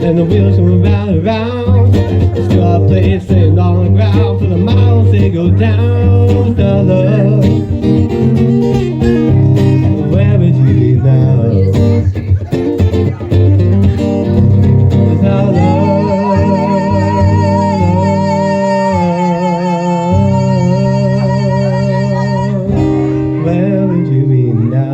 and the wheels come round and round. Still our place sitting on the ground for the miles they go down. The love, where would you be now? Without love, where would you be now?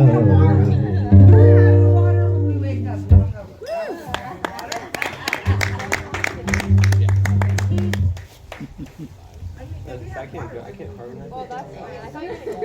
I can't harmonize. Well, that's fine. I thought you were